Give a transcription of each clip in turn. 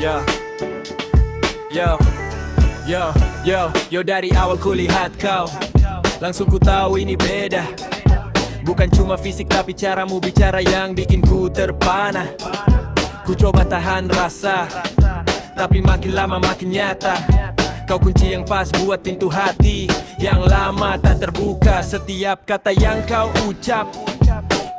Yo, yo, yo dari awal kulihat kau, langsung ku tahu ini beda. Bukan cuma fisik tapi caramu bicara yang bikin ku terpana. Ku coba tahan rasa, tapi makin lama makin nyata. Kau kunci yang pas buat pintu hati yang lama tak terbuka. Setiap kata yang kau ucap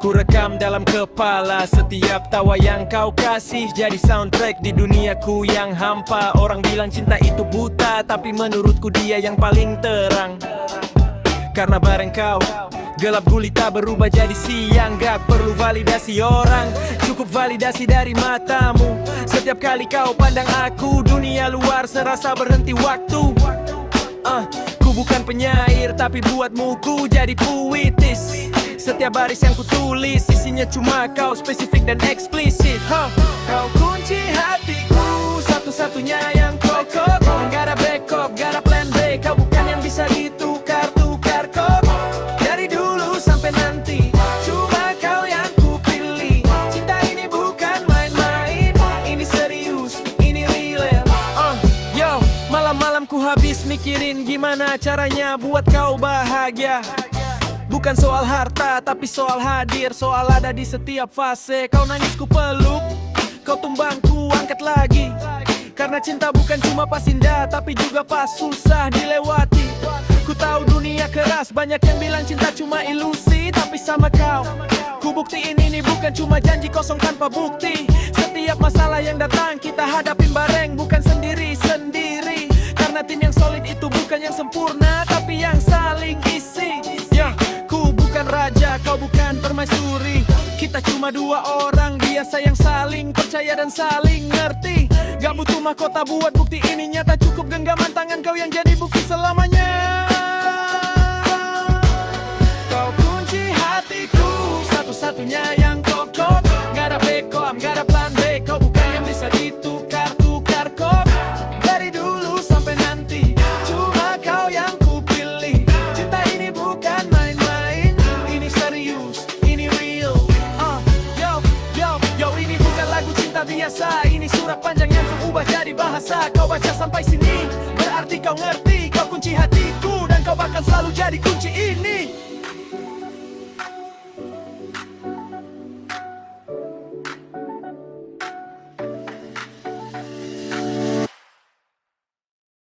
ku rekam dalam kepala. Setiap tawa yang kau kasih jadi soundtrack di duniaku yang hampa. Orang bilang cinta itu buta, tapi menurutku dia yang paling terang. Karena bareng kau, gelap gulita berubah jadi siang. Gak perlu validasi orang, cukup validasi dari matamu. Setiap kali kau pandang aku, dunia luar serasa berhenti waktu. Ku bukan penyair, tapi buatmu ku jadi puitis. Setiap baris yang ku tulis, isinya cuma kau, spesifik dan eksplisit. Kau kunci hatiku, satu-satunya yang kokoh. Gak ada backup, gak ada plan B. Kau bukan yang bisa ditukar-tukar kok. Dari dulu sampai nanti, cuma kau yang ku pilih. Cinta ini bukan main-main, ini serius, ini real. Yo, malam-malam ku habis mikirin gimana caranya buat kau bahagia. Bukan soal harta, tapi soal hadir, soal ada di setiap fase. Kau nangis ku peluk, kau tumbang ku angkat lagi. Karena cinta bukan cuma pas indah, tapi juga pas susah dilewati. Ku tahu dunia keras, banyak yang bilang cinta cuma ilusi. Tapi sama kau, ku buktiin ini bukan cuma janji kosong tanpa bukti. Setiap masalah yang datang kita hadapin bareng, bukan sendiri-sendiri. Karena tim yang solid itu bukan yang sempurna, tapi yang saling isi. Ku bukan raja, kau bukan permaisuri. Kita cuma dua orang biasa yang saling percaya dan saling ngerti. Gak butuh mahkota buat bukti ini nyata. Cukup genggaman tangan kau yang jadi bukti selamanya. Kau kunci hatiku, satu-satunya yang kokoh. Gak ada backup, gak ada plan B. Kau bukan yang bisa ditukar-tukar kok. Dari dulu sampai nanti, cuma kau yang ku pilih. Cinta ini bukan main-main, ini serius, ini real. Yo, ini bukan lagu cinta biasa. Ini surat panjang yang ku ubah jadi bahasa. Kau baca sampai sini, berarti kau ngerti. Kau kunci hatiku dan kau bakal selalu jadi ku.